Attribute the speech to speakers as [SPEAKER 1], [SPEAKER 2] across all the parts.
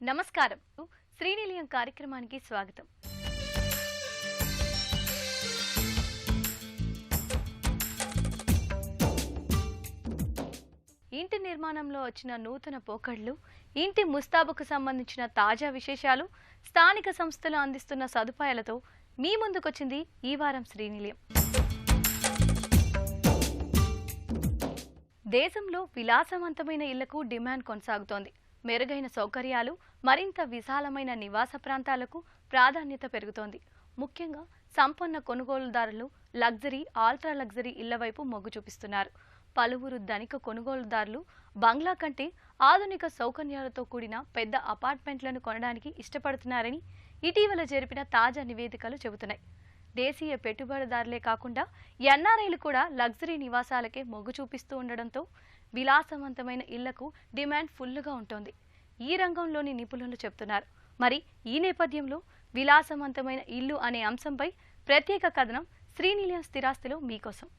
[SPEAKER 1] నమస్కారం. శ్రీనిలయం కార్యక్రమానికి స్వాగతం. ఇంటి నిర్మాణంలో వచ్చిన నూతన పోకడలు, ఇంటి ముస్తాబుకు సంబంధించిన తాజా విశేషాలు, స్థానిక సంస్థలు అందిస్తున్న సదుపాయాలతో మీ ముందుకొచ్చింది ఈ వారం శ్రీనిలయం. దేశంలో విలాసవంతమైన ఇళ్లకు డిమాండ్ కొనసాగుతోంది. మెరుగైన సౌకర్యాలు, మరింత విశాలమైన నివాస ప్రాంతాలకు ప్రాధాన్యత పెరుగుతోంది. ముఖ్యంగా సంపన్న కొనుగోలుదారులు లగ్జరీ, ఆల్ట్రా లగ్జరీ ఇళ్ల వైపు మొగ్గు చూపిస్తున్నారు. పలువురు ధనిక కొనుగోలుదారులు బంగ్లా కంటే ఆధునిక సౌకర్యాలతో కూడిన పెద్ద అపార్ట్మెంట్లను కొనడానికి ఇష్టపడుతున్నారని ఇటీవల జరిపిన తాజా నివేదికలు చెబుతున్నాయి. దేశీయ పెట్టుబడిదారులే కాకుండా ఎన్ఆర్ఐలు కూడా లగ్జరీ నివాసాలకే మొగ్గు చూపిస్తూ ఉండడంతో విలాసవంతమైన ఇళ్లకు డిమాండ్ ఫుల్లుగా ఉంటుంది. ఈ రంగంలోని నిపుణులు చెబుతున్నారు. మరి ఈ నేపథ్యంలో విలాసవంతమైన ఇల్లు అనే అంశంపై ప్రత్యేక కథనం శ్రీనిలయం స్థిరాస్తిలో మీకోసం.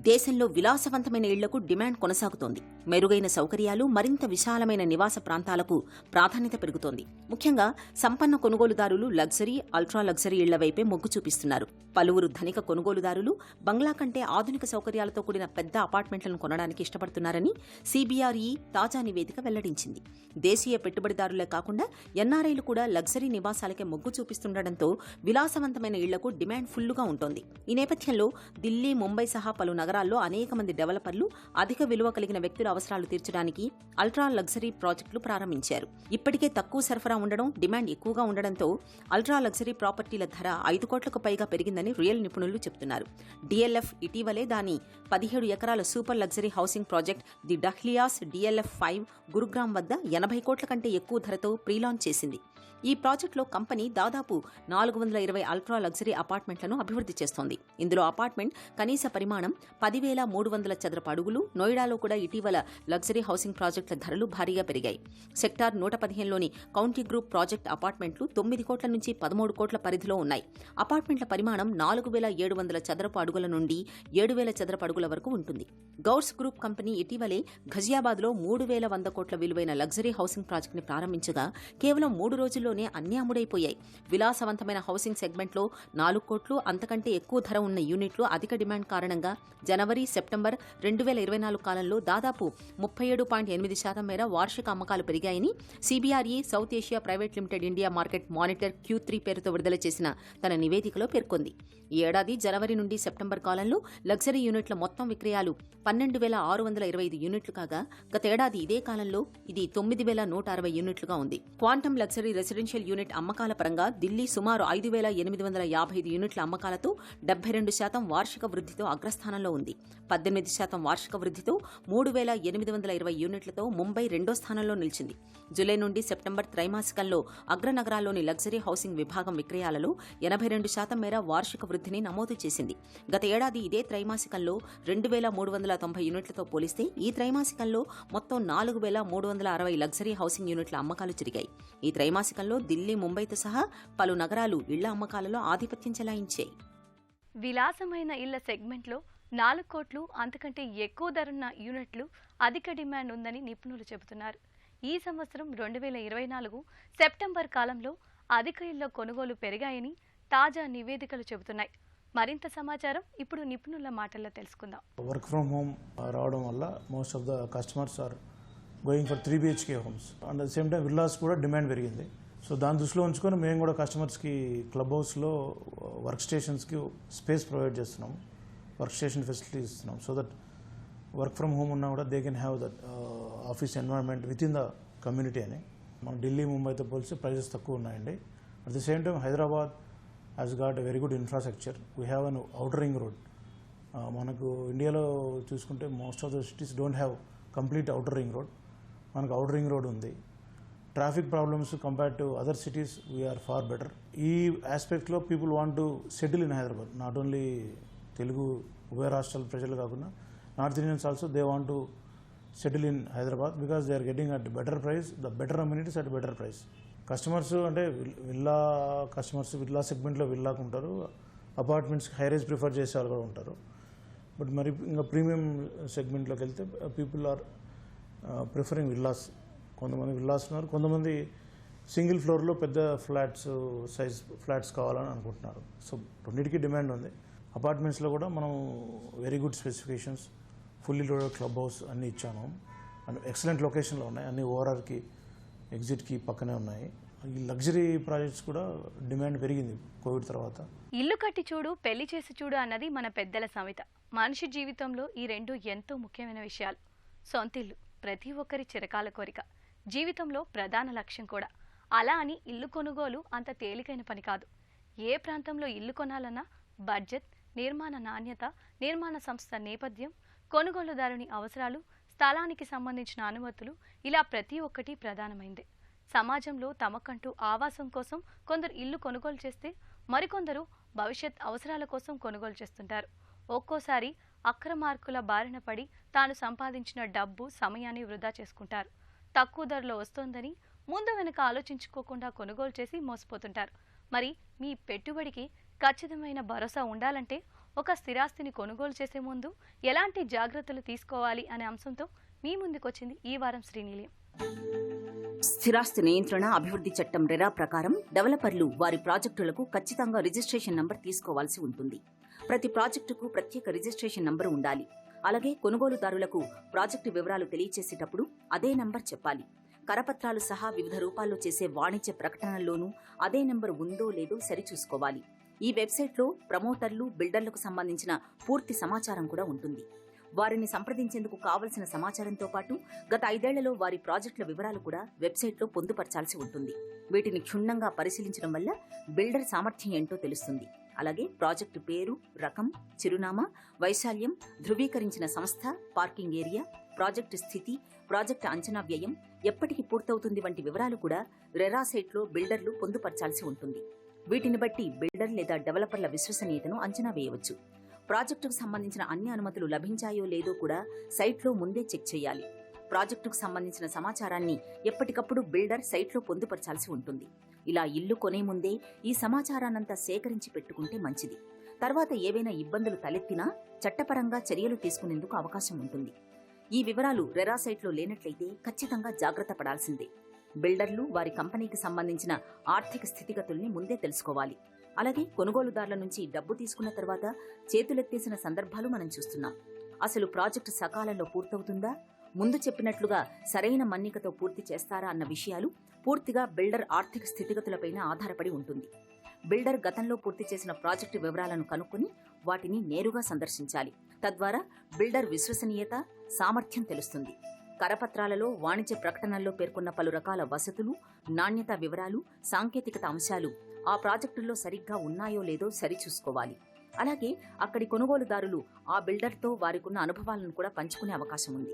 [SPEAKER 2] దేశంలో విలాసవంతమైన ఇళ్లకు డిమాండ్ కొనసాగుతోంది. మెరుగైన సౌకర్యాలు, మరింత విశాలమైన నివాస ప్రాంతాలకు ప్రాధాన్యత పెరుగుతోంది. ముఖ్యంగా సంపన్న కొనుగోలుదారులు లగ్జరీ, అల్ట్రా లగ్జరీ ఇళ్ల వైపే మొగ్గు చూపిస్తున్నారు. పలువురు ధనిక కొనుగోలుదారులు బంగ్లా కంటే ఆధునిక సౌకర్యాలతో కూడిన పెద్ద అపార్ట్మెంట్లను కొనడానికి ఇష్టపడుతున్నారని CBRE తాజా నివేదిక వెల్లడించింది. దేశీయ పెట్టుబడిదారులే కాకుండా ఎన్ఆర్ఐలు కూడా లగ్జరీ నివాసాలకే మొగ్గు చూపిస్తుండటంతో విలాసవంతమైన ఇళ్లకు డిమాండ్ ఫుల్లుగా ఉంటోంది. ఈ నేపథ్యంలో ఢిల్లీ, ముంబై సహా పలు నగరాల్లో అనేక మంది డెవలపర్లు అధిక విలువ కలిగిన వ్యక్తుల అవసరాలు తీర్చడానికి అల్ట్రా లగ్జరీ ప్రాజెక్టులు ప్రారంభించారు. ఇప్పటికే తక్కువ సరఫరా ఉండడం, డిమాండ్ ఎక్కువగా ఉండడంతో అల్ట్రా లగ్జరీ ప్రాపర్టీల ధర 5 కోట్లకు పైగా పెరిగిందని రియల్ నిపుణులు చెబుతున్నారు. DLF ఇటీవలే దాని 17 ఎకరాల super luxury housing project the dahlias DLF 5 Gurugram వద్ద 80 కోట్ల కంటే ఎక్కువ ధరతో ప్రీలాంచ్ చేసింది. ఈ ప్రాజెక్టులో కంపెనీ దాదాపు 420 అల్ట్రా లగ్జరీ అపార్ట్మెంట్లను అభివృద్ధి చేస్తోంది. ఇందులో అపార్ట్మెంట్ కనీస పరిమాణం 10,300 చదరపు అడుగులు. నోయిడాలో కూడా ఇటీవల లగ్జరీ హౌసింగ్ ప్రాజెక్టుల ధరలు భారీగా పెరిగాయి. సెక్టార్ 115లోని కౌంటీ గ్రూప్ ప్రాజెక్ట్ అపార్ట్మెంట్లు 9 కోట్ల నుంచి 13 కోట్ల పరిధిలో ఉన్నాయి. అపార్ట్మెంట్ల పరిమాణం 4,700 చదరపు అడుగుల నుండి 7,000 చదరపు అడుగుల వరకు ఉంటుంది. గౌర్స్ గ్రూప్ కంపెనీ ఇటీవలే ఘజియాబాద్లో 3,100 కోట్ల విలువైన లగ్జరీ హౌసింగ్ ప్రాజెక్టుని ప్రారంభించగా కేవలం 3 రోజుల్లో అన్ని అమ్ముడైపోయాయి. విలాసవంతమైన హౌసింగ్ సెగ్మెంట్లో 4 కోట్లు అంతకంటే ఎక్కువ ధర ఉన్న యూనిట్లు అధిక డిమాండ్ కారణంగా జనవరి, సెప్టెంబర్ 2024 కాలంలో దాదాపు 37.8% మేర వార్షిక అమ్మకాలు పెరిగాయని CBRE south Asia private limited India market monitor Q3 పేరుతో విడుదల చేసిన తన నివేదికలో పేర్కొంది. ఈ ఏడాది జనవరి నుండి సెప్టెంబర్ కాలంలో లగ్జరీ యూనిట్ల మొత్తం విక్రయాలు 12,625 యూనిట్లు కాగా గతేడాది ఇదే కాలంలో ఇది 9,160 యూనిట్లుగా ఉంది. క్వాంటమ్ లగ్జరీ రెసిడెన్షియల్ యూనిట్ అమ్మకాల పరంగా ఢిల్లీ సుమారు 5,855 యూనిట్ల అమ్మకాలతో 72% వార్షిక వృద్ధితో అగ్రస్థానంలో ఉంది. 18% వార్షిక వృద్ధితో 3,820 యూనిట్లతో ముంబై రెండో స్థానంలో నిలిచింది. జూలై నుండి సెప్టెంబర్ త్రైమాసికంలో అగ్రనగరాల్లోని లగ్జరీ హౌసింగ్ విభాగం విక్రయాలలో 82% మేర వార్షిక వృద్ధిని నమోదు చేసింది. గత ఏడాది ఇదే త్రైమాసికంలో 2,390 యూనిట్లతో పోలిస్తే ఈ త్రైమాసికంలో మొత్తం 4,360 లగ్జరీ హౌసింగ్ యూనిట్ల అమ్మకాలు జరిగాయి. ఈ త్రైమాసికంలో ఢిల్లీ, ముంబైతో సహా పలు నగరాలు ఇళ్ల అమ్మకాలలో ఆధిపత్యం చెలాయించాయి.
[SPEAKER 1] విలాసమైన ఇళ్ల సెగ్మెంట్లో 4 కోట్లు అంతకంటే ఎక్కువ ధరున్న యూనిట్లు అధిక డిమాండ్ ఉందని నిపుణులు చెబుతున్నారు. ఈ సంవత్సరం 2024 సెప్టెంబర్ కాలంలో అధిక ఇళ్ల కొనుగోలు పెరిగాయని తాజా నివేదికలు చెబుతున్నాయి. మరింత సమాచారం ఇప్పుడు నిపుణుల మాటల్లో తెలుసుకుందాం.
[SPEAKER 3] వర్క్ ఫ్రమ్ హోమ్ రావడం వల్ల most of the customers are going for 3 BHK homes. And at the same time villas కూడా డిమాండ్ పెరిగింది. సో దాన్ని దృష్టిలో ఉంచుకొని మేము కూడా కస్టమర్స్కి క్లబ్ హౌస్లో వర్క్ స్టేషన్స్కి స్పేస్ ప్రొవైడ్ చేస్తున్నాము, వర్క్ స్టేషన్ ఫెసిలిటీస్ ఇస్తున్నాం. So that work from home ఉన్నా కూడా they can have that office environment with in the community అని. మన ఢిల్లీ, ముంబైతో పోలిస్తే ప్రైజెస్ తక్కువ ఉన్నాయండి. At the same time Hyderabad has got a very good infrastructure. We have an outer ring road. మనకు ఇండియాలో చూసుకుంటే most of the cities don't have complete outer ring road. మనకు అవుటర్ రింగ్ రోడ్ ఉంది. Traffic problems compared to other cities we're far better. ఈ ఆస్పెక్ట్లో people want to settle in Hyderabad. Not only Telugu ఉభయ రాష్ట్రాల ప్రజలు కాకుండా north Indians also they want to settle in Hyderabad because they are getting at better price, the better amenities at better price. Customers అంటే villa customers villa సెగ్మెంట్లో విల్లాకు ఉంటారు, అపార్ట్మెంట్స్కి high rise prefer చేసే వాళ్ళు కూడా ఉంటారు. బట్ మరి ఇంకా ప్రీమియం సెగ్మెంట్లోకి వెళ్తే పీపుల్ ఆర్ ప్రిఫరింగ్ విల్లాస్. కొంతమంది విల్లాస్ ఉన్నారు, కొంతమంది సింగిల్ ఫ్లోర్లో పెద్ద సైజ్ ఫ్లాట్స్ కావాలని అనుకుంటున్నారు. సో రెండింటికి డిమాండ్ ఉంది. అపార్ట్మెంట్స్లో కూడా మనం very good specifications, fully loaded club house అన్నీ ఇచ్చాము. అండ్ ఎక్సలెంట్ లొకేషన్లో ఉన్నాయి, అన్ని ఓఆర్ఆర్కి ఎగ్జిట్కి పక్కనే ఉన్నాయి. ఈ లగ్జరీ ప్రాజెక్ట్స్ కూడా డిమాండ్ పెరిగింది కోవిడ్ తర్వాత.
[SPEAKER 1] ఇల్లు కట్టి చూడు, పెళ్లి చేసి చూడు అన్నది మన పెద్దల సామెత. మనిషి జీవితంలో ఈ రెండు ఎంతో ముఖ్యమైన విషయాలు. సొంతిల్లు ప్రతి ఒక్కరి చిరకాల కోరిక, జీవితంలో ప్రధాన లక్ష్యం కూడా. అలా అని ఇల్లు కొనుగోలు అంత తేలికైన పని కాదు. ఏ ప్రాంతంలో ఇల్లు కొనాలన్నా బడ్జెట్, నిర్మాణ నాణ్యత, నిర్మాణ సంస్థ నేపథ్యం, కొనుగోలుదారుని అవసరాలు, స్థలానికి సంబంధించిన అనుమతులు, ఇలా ప్రతి ఒక్కటి ప్రధానమైంది. సమాజంలో తమకంటూ ఆవాసం కోసం కొందరు ఇల్లు కొనుగోలు చేస్తే మరికొందరు భవిష్యత్ అవసరాల కోసం కొనుగోలు చేస్తుంటారు. ఒక్కోసారి అక్రమార్కుల బారిన పడి తాను సంపాదించిన డబ్బు, సమయాన్ని వృధా చేసుకుంటారు. తక్కువ ధరలో వస్తోందని ముందు వెనుక ఆలోచించుకోకుండా కొనుగోలు చేసి మోసపోతుంటారు. మరి మీ పెట్టుబడికి ఖచ్చితమైన భరోసా ఉండాలంటే ఒక స్థిరాస్తిని కొనుగోలు చేసే ముందు ఎలాంటి జాగ్రత్తలు తీసుకోవాలి అనే అంశంతో మీ ముందుకొచ్చింది ఈ వారం శ్రీనిలయం.
[SPEAKER 2] స్థిరాస్తి నియంత్రణ అభివృద్ధి చట్టం రెరా ప్రకారం డెవలపర్లు వారి ప్రాజెక్టులకు ఖచ్చితంగా రిజిస్ట్రేషన్ నంబర్ తీసుకోవాల్సి ఉంటుంది. ప్రతి ప్రాజెక్టుకు ప్రత్యేక రిజిస్ట్రేషన్ నంబరు ఉండాలి. అలాగే కొనుగోలుదారులకు ప్రాజెక్టు వివరాలు తెలియచేసేటప్పుడు అదే నంబర్ చెప్పాలి. కరపత్రాలు సహా వివిధ రూపాల్లో చేసే వాణిజ్య ప్రకటనల్లోనూ అదే నంబర్ ఉందో లేదో సరిచూసుకోవాలి. ఈ వెబ్సైట్లో ప్రమోటర్లు, బిల్డర్లకు సంబంధించిన పూర్తి సమాచారం కూడా ఉంటుంది. వారిని సంప్రదించేందుకు కావలసిన సమాచారంతో పాటు గత 5 ఏళ్లలో వారి ప్రాజెక్టుల వివరాలు కూడా వెబ్సైట్లో పొందుపరచాల్సి ఉంటుంది. వీటిని క్షుణ్ణంగా పరిశీలించడం వల్ల బిల్డర్ సామర్థ్యం ఏంటో తెలుస్తుంది. అలాగే ప్రాజెక్టు పేరు, రకం, చిరునామా, వైశాల్యం, ధృవీకరించిన సంస్థ, పార్కింగ్ ఏరియా, ప్రాజెక్టు స్థితి, ప్రాజెక్టు అంచనా వ్యయం, ఎప్పటికి పూర్తవుతుంది వంటి వివరాలు కూడా రెరా సైట్లో బిల్డర్లు పొందుపరచాల్సి ఉంటుంది. వీటిని బట్టి బిల్డర్ లేదా డెవలపర్ల విశ్వసనీయతను అంచనా వేయవచ్చు. ప్రాజెక్టుకు సంబంధించిన అన్ని అనుమతులు లభించాయో లేదో కూడా సైట్లో ముందే చెక్ చేయాలి. ప్రాజెక్టుకు సంబంధించిన సమాచారాన్ని ఎప్పటికప్పుడు బిల్డర్ సైట్లో పొందుపరచాల్సి ఉంటుంది. ఇలా ఇల్లు కొనే ముందే ఈ సమాచారాన్నంతా సేకరించి పెట్టుకుంటే మంచిది. తర్వాత ఏవైనా ఇబ్బందులు తలెత్తినా చట్టపరంగా చర్యలు తీసుకునేందుకు అవకాశం ఉంటుంది. ఈ వివరాలు రెరా సైట్లో లేనట్లయితే ఖచ్చితంగా జాగ్రత్త పడాల్సిందే. బిల్డర్లు వారి కంపెనీకి సంబంధించిన ఆర్థిక స్థితిగతుల్ని ముందే తెలుసుకోవాలి. అలాగే కొనుగోలుదారుల నుంచి డబ్బు తీసుకున్న తర్వాత చేతులెత్తేసిన సందర్భాలు మనం చూస్తున్నాం. అసలు ప్రాజెక్టు సకాలంలో పూర్తవుతుందా, ముందు చెప్పినట్లుగా సరైన మన్నికతో పూర్తి చేస్తారా అన్న విషయాలు పూర్తిగా బిల్డర్ ఆర్థిక స్థితిగతులపైన ఆధారపడి ఉంటుంది. బిల్డర్ గతంలో పూర్తి చేసిన ప్రాజెక్టు వివరాలను కనుక్కొని వాటిని నేరుగా సందర్శించాలి. తద్వారా బిల్డర్ విశ్వసనీయత, సామర్థ్యం తెలుస్తుంది. కరపత్రాలలో, వాణిజ్య ప్రకటనల్లో పేర్కొన్న పలు రకాల వసతులు, నాణ్యత వివరాలు, సాంకేతికత అంశాలు ఆ ప్రాజెక్టుల్లో సరిగ్గా ఉన్నాయో లేదో సరిచూసుకోవాలి. అలాగే అక్కడి కొనుగోలుదారులు ఆ బిల్డర్తో వారికున్న అనుభవాలను కూడా పంచుకునే అవకాశం ఉంది.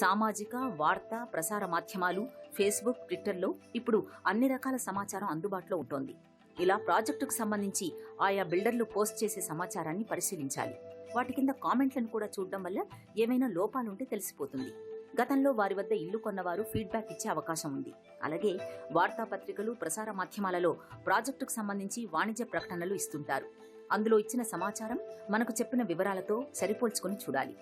[SPEAKER 2] సామాజిక, వార్తా ప్రసార మాధ్యమాలు, ఫేస్బుక్, ట్విట్టర్లో ఇప్పుడు అన్ని రకాల సమాచారం అందుబాటులో ఉంటోంది. ఇలా ప్రాజెక్టుకు సంబంధించి ఆయా బిల్డర్లు పోస్ట్ చేసే సమాచారాన్ని పరిశీలించాలి. వాటి కింద కామెంట్లను కూడా చూడడం వల్ల ఏమైనా లోపాలుంటే తెలిసిపోతుంది. గతంలో వారి వద్ద ఇల్లు కొన్నవారు ఫీడ్బ్యాక్ ఇచ్చే అవకాశం ఉంది. అలాగే వార్తాపత్రికలు, ప్రసార మాధ్యమాలలో ప్రాజెక్టుకు సంబంధించి వాణిజ్య ప్రకటనలు ఇస్తుంటారు. అందులో ఇచ్చిన సమాచారం మనకు చెప్పిన వివరాలతో సరిపోల్చుకొని చూడాలి.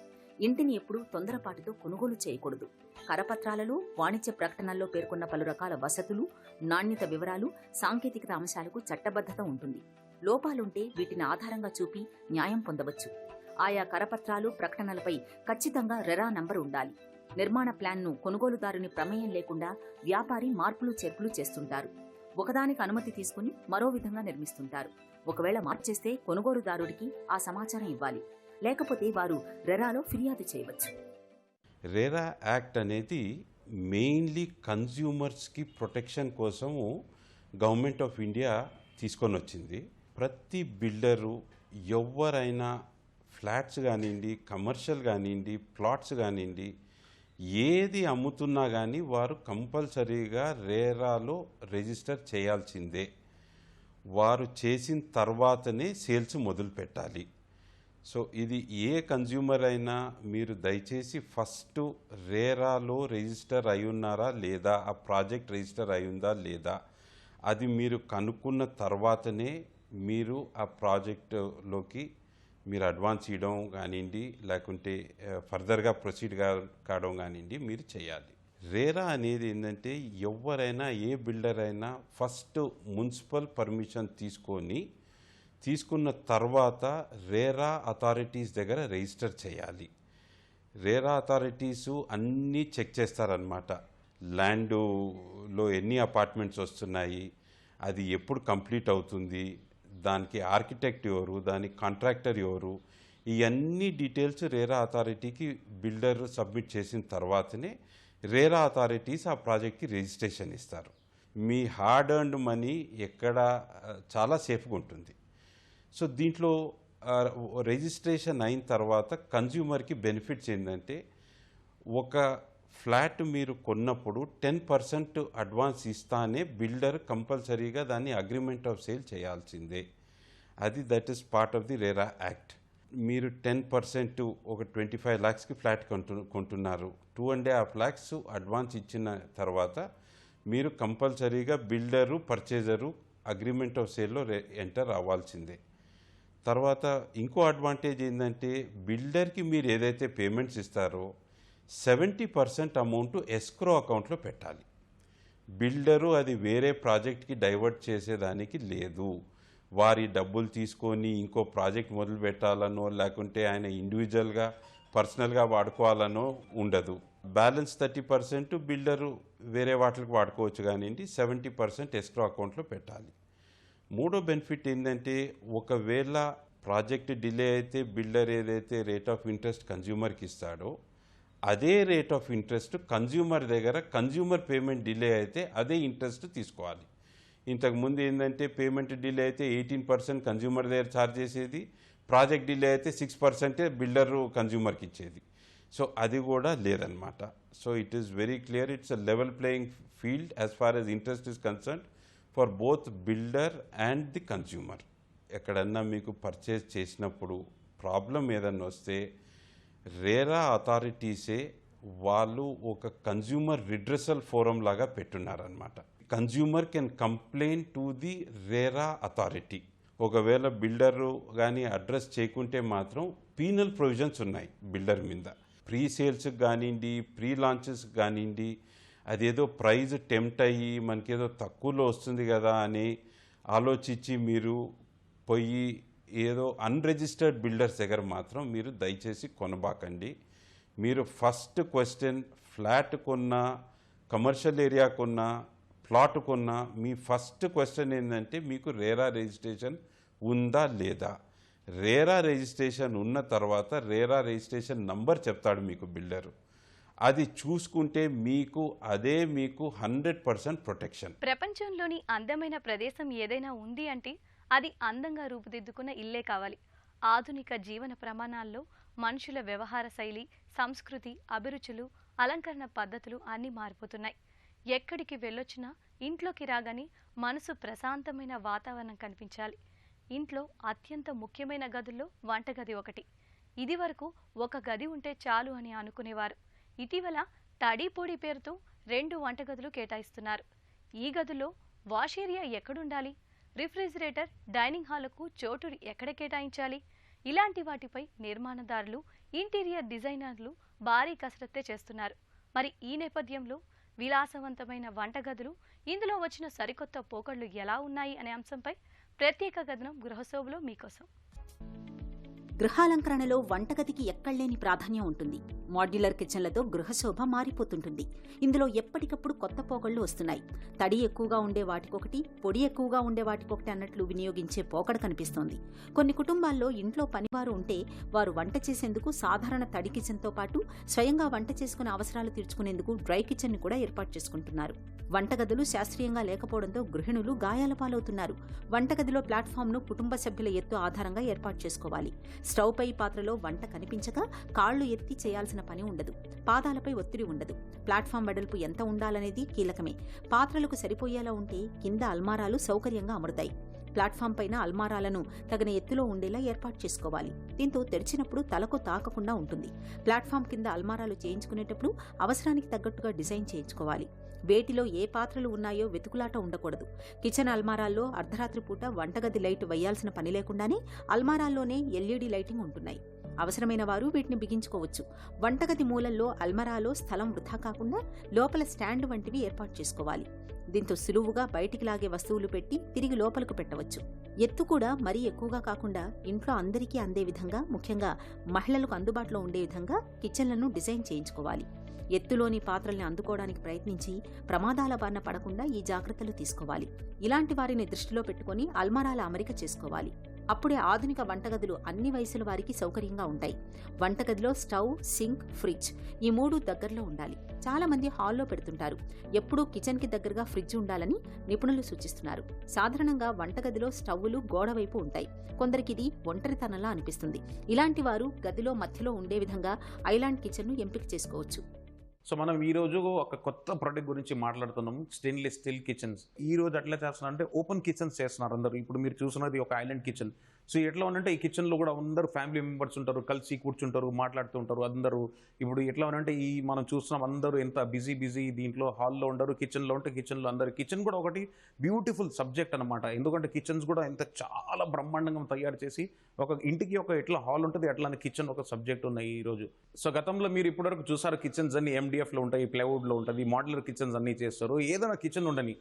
[SPEAKER 2] ఇంటిని ఎప్పుడూ తొందరపాటుతో కొనుగోలు చేయకూడదు. కరపత్రాలలో, వాణిజ్య ప్రకటనల్లో పేర్కొన్న పలు రకాల వసతులు, నాణ్యత వివరాలు, సాంకేతికత అంశాలకు చట్టబద్ధత ఉంటుంది. లోపాలుంటే వీటిని ఆధారంగా చూపి న్యాయం పొందవచ్చు. ఆయా కరపత్రాలు, ప్రకటనలపై ఖచ్చితంగా రెరా నంబర్ ఉండాలి. నిర్మాణ ప్లాన్ను కొనుగోలుదారుని ప్రమేయం లేకుండా వ్యాపారి మార్పులు చేర్పులు చేస్తుంటారు. ఒకదానికి అనుమతి తీసుకుని మరో విధంగా నిర్మిస్తుంటారు. ఒకవేళ మార్పు చేస్తే కొనుగోలుదారుడికి ఆ సమాచారం ఇవ్వాలి. లేకపోతే వారు రెరాలో ఫిర్యాదు చేయవచ్చు.
[SPEAKER 4] రెరా యాక్ట్ అనేది మెయిన్లీ కన్జ్యూమర్స్కి ప్రొటెక్షన్ కోసము గవర్నమెంట్ ఆఫ్ ఇండియా తీసుకొని వచ్చింది. ప్రతి బిల్డరు ఎవరైనా ఫ్లాట్స్ కానివ్వండి, కమర్షియల్ కానివ్వండి, ప్లాట్స్ కానివ్వండి, ఏది అమ్ముతున్నా కానీ వారు కంపల్సరీగా రేరాలో రిజిస్టర్ చేయాల్సిందే. వారు చేసిన తర్వాతనే సేల్స్ మొదలు పెట్టాలి. సో ఇది ఏ కన్జ్యూమర్ అయినా మీరు దయచేసి ఫస్ట్ రేరాలో రిజిస్టర్ అయి ఉన్నారా లేదా, ఆ ప్రాజెక్ట్ రిజిస్టర్ అయి ఉందా లేదా, అది మీరు కనుక్కున్న తర్వాతనే మీరు ఆ ప్రాజెక్టులోకి మీరు అడ్వాన్స్ ఇవ్వడం కానివ్వండి, లేకుంటే ఫర్దర్గా ప్రొసీడ్ కావడం కానివ్వండి మీరు చేయాలి. రేరా అనేది ఏంటంటే ఎవరైనా ఏ బిల్డర్ అయినా ఫస్ట్ మున్సిపల్ పర్మిషన్ తీసుకున్న తర్వాత రేరా అథారిటీస్ దగ్గర రిజిస్టర్ చేయాలి. రేరా అథారిటీస్ అన్నీ చెక్ చేస్తారనమాట. ల్యాండ్లో ఎన్ని అపార్ట్మెంట్స్ వస్తున్నాయి, అది ఎప్పుడు కంప్లీట్ అవుతుంది, దానికి ఆర్కిటెక్ట్ ఎవరు, దానికి కాంట్రాక్టర్ ఎవరు, ఇవన్నీ డీటెయిల్స్ రేరా అథారిటీకి బిల్డర్ సబ్మిట్ చేసిన తర్వాతనే రేరా అథారిటీస్ ఆ ప్రాజెక్ట్కి రిజిస్ట్రేషన్ ఇస్తారు. మీ హార్డ్ ఎర్న్డ్ మనీ ఎక్కడ చాలా సేఫ్గా ఉంటుంది. సో దీంట్లో రిజిస్ట్రేషన్ అయిన తర్వాత కన్జ్యూమర్కి బెనిఫిట్స్ ఏంటంటే, ఒక ఫ్లాట్ మీరు కొన్నప్పుడు 10% అడ్వాన్స్ ఇస్తానే బిల్డర్ కంపల్సరీగా దాన్ని అగ్రిమెంట్ ఆఫ్ సేల్ చేయాల్సిందే. That is part of the RERA act. మీరు 10% ఒక 25 lakhsకి ఫ్లాట్ కొంటున్నారు, 2.5 lakhs అడ్వాన్స్ ఇచ్చిన తర్వాత మీరు కంపల్సరీగా బిల్డరు పర్చేజరు అగ్రిమెంట్ ఆఫ్ సేల్లో ఎంటర్ అవ్వాల్సిందే. తర్వాత ఇంకో అడ్వాంటేజ్ ఏంటంటే, బిల్డర్కి మీరు ఏదైతే పేమెంట్స్ ఇస్తారో 70% అమౌంట్ ఎస్క్రో అకౌంట్లో పెట్టాలి. బిల్డరు అది వేరే ప్రాజెక్ట్కి డైవర్ట్ చేసేదానికి లేదు. వారి డబ్బులు తీసుకొని ఇంకో ప్రాజెక్ట్ మొదలు పెట్టాలనో, లేకుంటే ఆయన ఇండివిజువల్గా పర్సనల్గా వాడుకోవాలనో ఉండదు. బ్యాలెన్స్ 30% బిల్డరు వేరే వాటికి వాడుకోవచ్చు కానివ్వండి, 70% ఎస్క్రో అకౌంట్లో పెట్టాలి. మూడో బెనిఫిట్ ఏంటంటే, ఒకవేళ ప్రాజెక్ట్ డిలే అయితే బిల్డర్ ఏదైతే రేట్ ఆఫ్ ఇంట్రెస్ట్ కన్జ్యూమర్కి ఇస్తాడో అదే రేట్ ఆఫ్ ఇంట్రెస్ట్ కన్జ్యూమర్ దగ్గర కన్జ్యూమర్ పేమెంట్ డిలే అయితే అదే ఇంట్రెస్ట్ తీసుకోవాలి. ఇంతకుముందు ఏంటంటే పేమెంట్ డిలే అయితే 18% కన్జ్యూమర్ దగ్గర ఛార్జ్ చేసేది, ప్రాజెక్ట్ డిలే అయితే 6% బిల్డరు కన్జ్యూమర్కి ఇచ్చేది. సో అది కూడా లేదనమాట. So it is very clear, it's a level playing field as far as interest is concerned for both builder and the consumer. ఎక్కడన్నా మీకు పర్చేజ్ చేసినప్పుడు ప్రాబ్లం ఏదన్నా వస్తే రేరా అథారిటీసే వాళ్ళు ఒక కన్జ్యూమర్ రిడ్రెసల్ ఫోరం లాగా పెట్టున్నారనమాట. Consumer can complaint to the RERA authority. ఒకవేళ బిల్డరు కానీ అడ్రస్ చేయకుంటే మాత్రం పీనల్ ప్రొవిజన్స్ ఉన్నాయి బిల్డర్ మీద. ప్రీ సేల్స్కి కానివ్వండి, ప్రీ లాంచెస్కి కానివ్వండి, అదేదో ప్రైజ్ టెంప్ట్ అయ్యి మనకేదో తక్కువలో వస్తుంది కదా అని ఆలోచించి మీరు పోయి ఏదో అన్రిజిస్టర్డ్ బిల్డర్స్ దగ్గర మాత్రం మీరు దయచేసి కొనబాకండి. మీరు ఫస్ట్ క్వశ్చన్, ఫ్లాట్ కొన్నా, కమర్షియల్ ఏరియా కొన్నా, ప్లాట్ కొన్నా, మీ ఫస్ట్ క్వశ్చన్ ఏంటంటే మీకు రేరా రిజిస్ట్రేషన్ ఉందా లేదా. రేరా రిజిస్ట్రేషన్ ఉన్న తర్వాత రేరా రిజిస్ట్రేషన్ నంబర్ చెప్తాడు మీకు బిల్డరు. అది చూసుకుంటే మీకు 100% ప్రొటెక్షన్.
[SPEAKER 1] ప్రపంచంలోని అందమైన ప్రదేశం ఏదైనా ఉంది అంటే అది అందంగా రూపుదిద్దుకున్న ఇల్లే కావాలి. ఆధునిక జీవన ప్రమాణాల్లో మనుషుల వ్యవహార శైలి, సంస్కృతి, అభిరుచులు, అలంకరణ పద్ధతులు అన్నీ మారిపోతున్నాయి. ఎక్కడికి వెళ్ళొచ్చినా ఇంట్లోకి రాగానే మనసు ప్రశాంతమైన వాతావరణం కనిపించాలి. ఇంట్లో అత్యంత ముఖ్యమైన గదుల్లో వంటగది ఒకటి. ఇది వరకు ఒక గది ఉంటే చాలు అని అనుకునేవారు. ఇటీవల తడి పొడి పేరుతో 2 వంటగదులు కేటాయిస్తున్నారు. ఈ గదుల్లో వాష్ ఏరియా ఎక్కడుండాలి, రిఫ్రిజిరేటర్, డైనింగ్ హాల్కు చోటు ఎక్కడ కేటాయించాలి, ఇలాంటి వాటిపై నిర్మాణదారులు, ఇంటీరియర్ డిజైనర్లు భారీ కసరత్తే చేస్తున్నారు. మరి ఈ నేపథ్యంలో విలాసవంతమైన వంటగదులు, ఇందులో వచ్చిన సరికొత్త పోకళ్లు ఎలా ఉన్నాయి అనే అంశంపై ప్రత్యేక కథనం గృహశోభలో మీకోసం.
[SPEAKER 2] గృహాలంకరణలో వంటగదికి ఎక్కడలేని ప్రాధాన్యం ఉంటుంది. మాడ్యులర్ కిచెన్లతో గృహశోభ మారిపోతుంటుంది. ఇందులో ఎప్పటికప్పుడు కొత్త పోకళ్లు వస్తున్నాయి. తడి ఎక్కువగా ఉండే వాటికొకటి, పొడి ఎక్కువగా ఉండే వాటికొకటి అన్నట్లు వినియోగించే పోకడ కనిపిస్తోంది. కొన్ని కుటుంబాల్లో ఇంట్లో పనివారు ఉంటే వారు వంట చేసేందుకు సాధారణ తడి కిచెన్తో పాటు స్వయంగా వంట చేసుకునే అవసరాలు తీర్చుకునేందుకు డ్రై కిచెన్ కూడా ఏర్పాటు చేసుకుంటున్నారు. వంటగదులు శాస్త్రీయంగా లేకపోవడంతో గృహిణులు గాయాల పాలవుతున్నారు. వంటగదిలో ప్లాట్ఫామ్ను కుటుంబ సభ్యుల ఎత్తు ఆధారంగా ఏర్పాటు చేసుకోవాలి. స్టవ్ పై పాత్రలో వంట కనిపించక కాళ్లు ఎత్తి చేయాల్సిన పని ఉండదు. పాదాలపై ఒత్తిడి ఉండదు. ప్లాట్ఫామ్ వెడల్పు ఎంత ఉండాలనేది కీలకమే. పాత్రలకు సరిపోయేలా ఉంటే కింద అల్మారాలు సౌకర్యంగా అమరుతాయి. ప్లాట్ఫామ్ పైన అల్మారాలను తగిన ఎత్తులో ఉండేలా ఏర్పాటు చేసుకోవాలి. దీంతో తెరిచినప్పుడు తలకు తాకకుండా ఉంటుంది. ప్లాట్ఫామ్ కింద అల్మారాలు చేయించుకునేటప్పుడు అవసరానికి తగ్గట్టుగా డిజైన్ చేయించుకోవాలి. వేటిలో ఏ పాత్రలు ఉన్నాయో వెతుకులాట ఉండకూడదు. కిచెన్ అల్మారాల్లో అర్ధరాత్రి పూట వంటగది లైట్ వేయాల్సిన పని లేకుండానే అల్మారాల్లోనే ఎల్ఈడీ లైటింగ్ ఉంటున్నాయి. అవసరమైన వారు వీటిని బిగించుకోవచ్చు. వంటగది మూలల్లో అల్మరాలో స్థలం వృధా కాకుండా లోపల స్టాండ్ వంటివి ఏర్పాటు చేసుకోవాలి. దీంతో సులువుగా బయటికి లాగే వస్తువులు పెట్టి తిరిగి లోపలకు పెట్టవచ్చు. ఎత్తు కూడా మరీ ఎక్కువగా కాకుండా ఇంట్లో అందరికీ అందే విధంగా, ముఖ్యంగా మహిళలకు అందుబాటులో ఉండే విధంగా కిచెన్లను డిజైన్ చేయించుకోవాలి. ఎత్తులోని పాత్రల్ని అందుకోవడానికి ప్రయత్నించి ప్రమాదాల బారిన పడకుండా ఈ జాగ్రత్తలు తీసుకోవాలి. ఇలాంటి వారిని దృష్టిలో పెట్టుకుని అల్మారాల అమరిక చేసుకోవాలి. అప్పుడే ఆధునిక వంటగదులు అన్ని వయసుల వారికి సౌకర్యంగా ఉంటాయి. వంటగదిలో స్టవ్, సింక్, ఫ్రిడ్జ్ ఈ 3 దగ్గరలో ఉండాలి. చాలా మంది హాల్లో పెడుతుంటారు. ఎప్పుడూ కిచెన్కి దగ్గరగా ఫ్రిడ్జ్ ఉండాలని నిపుణులు సూచిస్తున్నారు. సాధారణంగా వంటగదిలో స్టవ్లు గోడ వైపు ఉంటాయి. కొందరికి ఇది ఒంటరితనంలా అనిపిస్తుంది. ఇలాంటి వారు గదిలో మధ్యలో ఉండే విధంగా ఐలాండ్ కిచెన్ను ఎంపిక చేసుకోవచ్చు.
[SPEAKER 5] సో మనం ఈరోజు ఒక కొత్త ప్రోడక్ట్ గురించి మాట్లాడుతున్నాం, స్టెయిన్లెస్ స్టీల్ కిచెన్స్. ఈ రోజు ఎట్లా చేస్తున్నారు అంటే ఓపెన్ కిచెన్స్ చేస్తున్నారు అందరూ. ఇప్పుడు మీరు చూస్తున్నది ఒక ఐలాండ్ కిచెన్. సో ఎట్లా ఉందంటే ఈ కిచెన్లో కూడా అందరూ ఫ్యామిలీ మెంబర్స్ ఉంటారు, కలిసి కూర్చుంటారు, మాట్లాడుతూ ఉంటారు అందరూ. ఇప్పుడు ఎట్లా ఉందంటే ఈ మనం చూస్తున్నాం అందరూ ఎంత బిజీ దీంట్లో హాల్లో ఉండరు, కిచెన్లో ఉంటే కిచెన్లో అందరు. కిచెన్ కూడా ఒకటి బ్యూటిఫుల్ సబ్జెక్ట్ అనమాట. ఎందుకంటే కిచెన్స్ కూడా ఎంత చాలా బ్రహ్మాండంగా తయారు చేసి ఒక ఇంటికి ఒక ఎట్లా హాల్ ఉంటుంది అట్లానే కిచెన్ ఒక సబ్జెక్ట్ ఉన్నాయి ఈరోజు. సో గతంలో మీరు ఇప్పటివరకు చూసారు కిచెన్స్ అన్ని MDFలో ఉంటాయి, ప్లైవుడ్లో ఉంటుంది, మోడ్యులర్ కిచెన్స్ అన్నీ చేస్తారు. ఏదైనా కిచెన్ ఉండని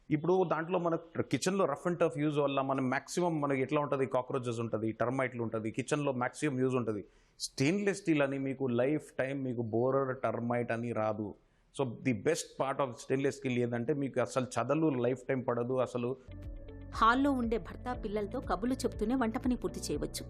[SPEAKER 5] ఇప్పుడు దాంట్లో మన కిచెన్లో రఫ్ అండ్ టఫ్ యూజ్ వల్ల మనం మ్యాక్సిమం మనకి ఎట్లా ఉంటుంది, కాక్రోచెస్ ఉంటుంది, టర్మైట్లు ఉంటుంది, కిచెన్లో మ్యాక్సిమం యూజ్ ఉంటుంది. స్టెయిన్లెస్ స్టీల్ అని మీకు లైఫ్ టైం మీకు బోరర్, టర్మైట్ అని రాదు. So the best part of stainless steel ఏంటంటే మీకు అసలు చదలు లైఫ్ టైం పడదు. అసలు
[SPEAKER 2] హాల్లో ఉండే భర్త, పిల్లలతో కబుర్లు చెప్తూనే వంట పని పూర్తి చేయవచ్చు.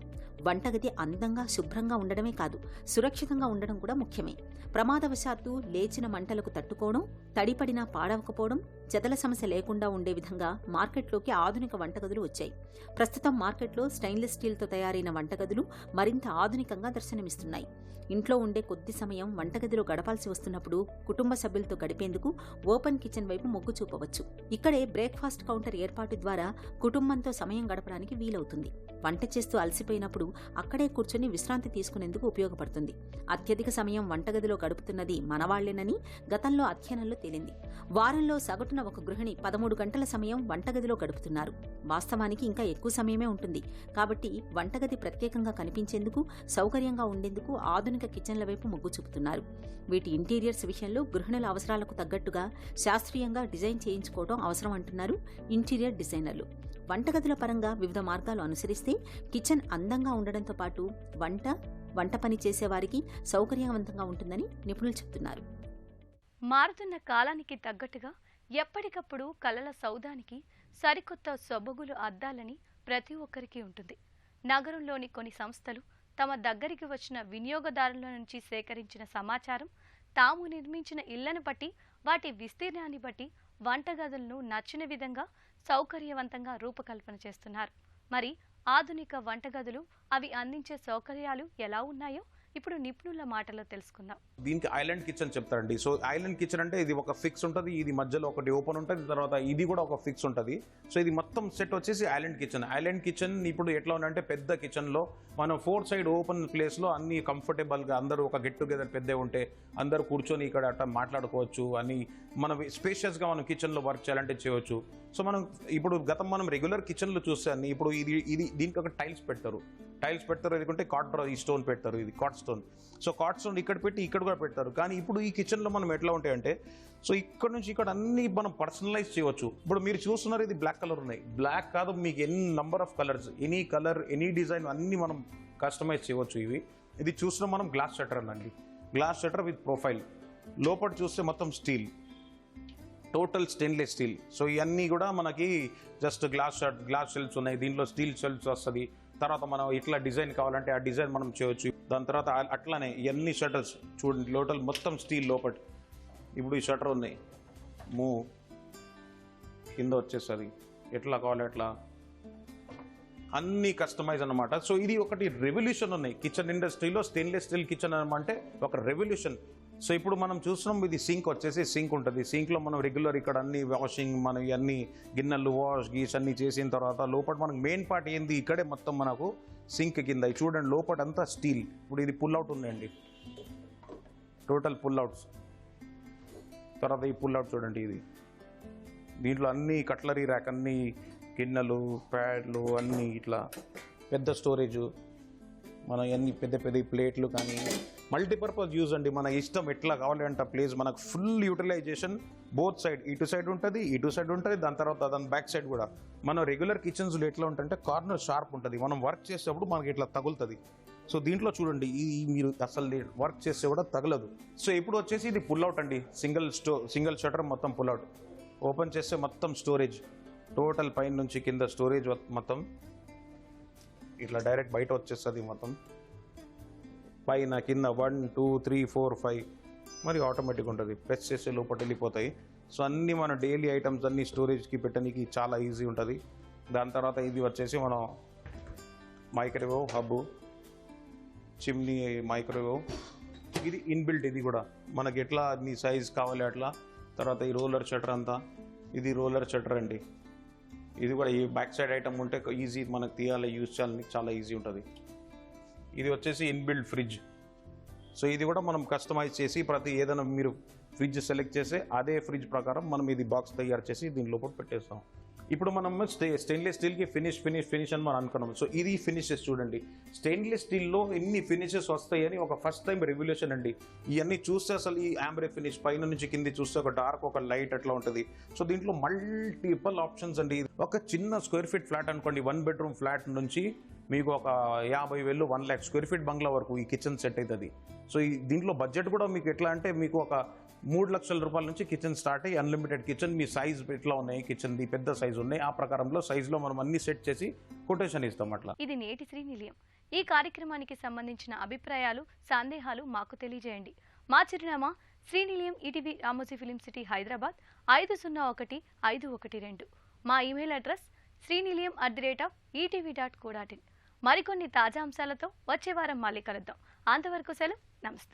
[SPEAKER 2] వంటగది అందంగా, శుభ్రంగా ఉండడమే కాదు, సురక్షితంగా ఉండడం కూడా ముఖ్యమే. ప్రమాదవశాత్తు లేచిన మంటలకు తట్టుకోవడం, తడిపడినా పాడవకపోవడం, చెదల సమస్య లేకుండా ఉండే విధంగా మార్కెట్లోకి ఆధునిక వంటగదులు వచ్చాయి. ప్రస్తుతం మార్కెట్లో స్టెయిన్లెస్ స్టీల్తో తయారైన వంటగదులు మరింత ఆధునికంగా దర్శనమిస్తున్నాయి. ఇంట్లో ఉండే కొద్ది సమయం వంటగదిలో గడపాల్సి వస్తున్నప్పుడు కుటుంబ సభ్యులతో గడిపేందుకు ఓపెన్ కిచెన్ వైపు మొగ్గు చూపవచ్చు. ఇక్కడే బ్రేక్ఫాస్ట్ కౌంటర్ ఏర్పాటు ద్వారా కుటుంబంతో సమయం గడపడానికి వీలవుతుంది. వంట చేస్తూ అలసిపోయినప్పుడు అక్కడే కూర్చొని విశ్రాంతి తీసుకునేందుకు ఉపయోగపడుతుంది. అత్యధిక సమయం వంటగదిలో గడుపుతున్నది మనవాళ్లేనని గతంలో అధ్యయనంలో తేలింది. వారంలో సగటున ఒక గృహిణి 13 గంటల సమయం వంటగదిలో గడుపుతున్నారు. వాస్తవానికి ఇంకా ఎక్కువ సమయమే ఉంటుంది. కాబట్టి వంటగది ప్రత్యేకంగా కనిపించేందుకు, సౌకర్యంగా ఉండేందుకు ఆధునిక కిచెన్ల వైపు మొగ్గు చూపుతున్నారు. వీటి ఇంటీరియర్స్ విషయంలో గృహిణుల అవసరాలకు తగ్గట్టుగా శాస్త్రీయంగా డిజైన్ చేయించుకోవడం అవసరం అంటున్నారు ఇంటీరియర్ డిజైనర్లు. వంటగదుల పరంగా వివిధ మార్గాలు అనుసరిస్తే కిచెన్ అందంగా ఉండడంతో పాటు వంట పని చేసేవారికి సౌకర్యవంతంగా ఉంటుందని నిపుణులు చెబుతున్నారు.
[SPEAKER 1] మారుతున్న కాలానికి తగ్గట్టుగా ఎప్పటికప్పుడు కలల సౌదానికి సరికొత్త సొబగులు అద్దాలని ప్రతి ఒక్కరికి ఉంటుంది. నగరంలోని కొన్ని సంస్థలు తమ దగ్గరికి వచ్చిన వినియోగదారుల నుంచి సేకరించిన సమాచారం, తాము నిర్మించిన ఇళ్లను బట్టి, వాటి విస్తీర్ణాన్ని బట్టి వంటగదులను నచ్చిన విధంగా సౌకర్యవంతంగా రూపకల్పన చేస్తున్నారు. మరి ఆధునిక వంటగదులు అవి అందించే సౌకర్యాలు ఎలా ఉన్నాయో ఇప్పుడు నిపుణుల మాటలో తెలుసుకుందాం.
[SPEAKER 5] దీనికి ఐలాండ్ కిచెన్ చెప్తారండి. సో ఐలాండ్ కిచెన్ అంటే ఇది ఒక ఫిక్స్ ఉంటుంది, ఇది మధ్యలో ఒకటి ఓపెన్ ఉంటుంది, తర్వాత ఇది కూడా ఒక ఫిక్స్ ఉంటుంది. సో ఇది మొత్తం సెట్ వచ్చేసి ఐలాండ్ కిచెన్. ఐలాండ్ కిచెన్ ఇప్పుడు ఎట్లా ఉందంటే పెద్ద కిచెన్లో మనం 4 సైడ్ ఓపెన్ ప్లేస్లో అన్ని కంఫర్టబుల్గా అందరూ ఒక గెట్ టుగెదర్ పెద్ద ఉంటే అందరూ కూర్చొని ఇక్కడ అట్లా మాట్లాడుకోవచ్చు అని, మనం స్పేషియస్గా మనం కిచెన్లో వర్క్ చేయాలంటే చేయవచ్చు. సో మనం ఇప్పుడు మనం రెగ్యులర్ కిచెన్లో చూస్తే అన్ని ఇప్పుడు ఇది దీనికి ఒక టైల్స్ పెడతారు, ఎందుకంటే ఈ స్టోన్ పెడతారు, ఇది కాట్ స్టోన్. సో కాట్ స్టోన్ ఇక్కడ పెట్టి ఇక్కడ కూడా పెడతారు. కానీ ఇప్పుడు ఈ కిచెన్లో మనం ఎట్లా ఉంటాయంటే సో ఇక్కడ నుంచి ఇక్కడ అన్ని మనం పర్సనలైజ్ చేయవచ్చు. ఇప్పుడు మీరు చూస్తున్నారు ఇది బ్లాక్ కలర్ ఉన్నాయి, బ్లాక్ కాదు మీకు ఎన్ని number of colours, any colour, any design అన్ని మనం కస్టమైజ్ చేయవచ్చు. ఇది చూసిన మనం గ్లాస్ షట్టర్ అనండి, గ్లాస్ షట్టర్ విత్ ప్రొఫైల్. లోపల చూస్తే మొత్తం steel, total stainless steel. So ఇవన్నీ కూడా మనకి జస్ట్ గ్లాస్ షెల్ఫ్స్ ఉన్నాయి, దీంట్లో స్టీల్ షెల్ఫ్స్ వస్తుంది. తర్వాత మనం ఇట్లా డిజైన్ కావాలంటే ఆ డిజైన్ మనం చేయవచ్చు. దాని తర్వాత అట్లానే ఇవన్నీ షటర్స్ చూడండి, టోటల్ మొత్తం స్టీల్ లోపల. ఇప్పుడు ఈ షటర్ ఉన్నాయి, మూవ్ కింద వచ్చేస్తుంది, ఎట్లా కావాలి అట్లా అన్ని కస్టమైజ్ అన్నమాట. సో ఇది ఒకటి రెవల్యూషన్ ఉన్నాయి కిచెన్ ఇండస్ట్రీలో. స్టెయిన్లెస్ స్టీల్ కిచెన్ అంటే ఒక రెవల్యూషన్. సో ఇప్పుడు మనం చూస్తున్నాం ఇది సింక్ వచ్చేసి సింక్ ఉంటుంది. సింక్లో మనం రెగ్యులర్ ఇక్కడ అన్ని వాషింగ్, మనం ఇవన్నీ గిన్నెలు గీస్ అన్ని చేసిన తర్వాత లోపల మనకు మెయిన్ పార్ట్ ఏంది, ఇక్కడే మొత్తం మనకు సింక్ కింద చూడండి లోపల అంతా స్టీల్. ఇప్పుడు ఇది పుల్ అవుట్ ఉందండి, టోటల్ పుల్ అవుట్స్ తర్వాత ఈ పుల్ అవుట్ చూడండి, ఇది దీంట్లో అన్ని కట్లరీ ర్యాక్, అన్ని గిన్నెలు, ప్యాడ్లు, అన్నీ ఇట్లా పెద్ద స్టోరేజ్, మన అన్ని పెద్ద పెద్ద ప్లేట్లు కానీ మల్టీపర్పస్ యూజ్ అండి. మన ఇష్టం ఎట్లా కావాలి అంటే ప్లేస్ మనకు ఫుల్ యూటిలైజేషన్ బోత్ సైడ్, ఇటు సైడ్ ఉంటుంది, ఇటు సైడ్ ఉంటుంది, దాని తర్వాత దాని బ్యాక్ సైడ్ కూడా. మనం రెగ్యులర్ కిచెన్స్లో ఎట్లా ఉంటుంటే కార్నర్ షార్ప్ ఉంటుంది, మనం వర్క్ చేసేటప్పుడు మనకి ఇట్లా తగులుతుంది. సో దీంట్లో చూడండి, ఈ మీరు అసలు వర్క్ చేస్తే కూడా తగలదు. సో ఇప్పుడు వచ్చేసి ఇది పుల్ అవుట్ అండి, సింగిల్ షటర్ మొత్తం పుల్ అవుట్. ఓపెన్ చేస్తే మొత్తం స్టోరేజ్, టోటల్ పైన నుంచి కింద స్టోరేజ్ మొత్తం ఇట్లా డైరెక్ట్ బయట వచ్చేస్తుంది. మొత్తం పైన కింద 1 2 3 4 5 మరి ఆటోమేటిక్ ఉంటుంది, ప్రెస్ చేసే లోపల వెళ్ళిపోతాయి. సో అన్నీ మన డైలీ ఐటమ్స్ అన్నీ స్టోరేజ్కి పెట్టడానికి చాలా ఈజీ ఉంటుంది. దాని తర్వాత ఇది వచ్చేసి మనం మైక్రోవేవ్ హబ్, చిమ్నీ మైక్రోవేవ్, ఇది ఇన్బిల్ట్. ఇది కూడా మనకి ఎట్లా మీ సైజ్ కావాలి అట్లా. తర్వాత ఈ రోలర్ షటర్ అంతా, ఇది రోలర్ షటర్ అండి. ఇది కూడా ఈ బ్యాక్ సైడ్ ఐటమ్ ఉంటే ఈజీ, మనకు తీయాలి, యూజ్ చేయాలని చాలా ఈజీ ఉంటుంది. ఇది వచ్చేసి ఇన్బిల్ట్ ఫ్రిడ్జ్. సో ఇది కూడా మనం కస్టమైజ్ చేసి ప్రతి ఏదైనా మీరు ఫ్రిడ్జ్ సెలెక్ట్ చేస్తే అదే ఫ్రిడ్జ్ ప్రకారం మనం ఇది బాక్స్ తయారు చేసి దీని లోపల పెట్టేస్తాం. ఇప్పుడు మనం స్టెయిన్లెస్ స్టీల్కి ఫినిష్ అని మనం అనుకున్నాం. సో ఇది ఫినిషెస్ చూడండి, స్టెయిన్లెస్ స్టీల్లో ఎన్ని ఫినిషెస్ వస్తాయని ఒక ఫస్ట్ టైం రెవల్యూషన్ అండి. ఇవన్నీ చూస్తే అసలు ఈ ఆంబ్రే ఫినిష్ పైన నుంచి కింది చూస్తే ఒక డార్క్, ఒక లైట్ అట్లా ఉంటుంది. సో దీంట్లో మల్టిపుల్ ఆప్షన్స్ అండి. ఒక చిన్న స్క్వేర్ ఫీట్ ఫ్లాట్ అనుకోండి, 1 బెడ్రూమ్ ఫ్లాట్ నుంచి మీకు ఒక 50,000 1 lakh స్క్వేర్ ఫీట్ బంగ్లా వరకు ఈ కిచెన్ సెట్ అవుతుంది. సో ఈ దీంట్లో బడ్జెట్ కూడా మీకు ఎట్లా అంటే మీకు ఒక 3 లక్షల రూపాయల నుంచి కిచెన్ స్టార్ట్ అయ్యి అన్లిమిటెడ్ కిచెన్, మీ సైజ్ ఎట్లా ఉన్నాయి, కిచెన్ది పెద్ద సైజ్ ఉన్నాయి, ఆ ప్రకారంలో సైజులో మనం అన్ని సెట్ చేసి కొటేషన్ ఇస్తాం అట్లా.
[SPEAKER 1] ఇది నేటి శ్రీనిలయం. ఈ కార్యక్రమానికి సంబంధించిన అభిప్రాయాలు, సందేహాలు మాకు తెలియజేయండి. మా చిరునామా శ్రీనిలయం, ఈటీవీ రామోజీ ఫిలిం సిటీ, హైదరాబాద్ 501-512. మా ఇమెయిల్ అడ్రస్ srinilayam@etv.co.in. మరికొన్ని తాజా అంశాలతో వచ్చే వారం మళ్ళీ కలుద్దాం. అంతవరకు సెలవు, నమస్తే.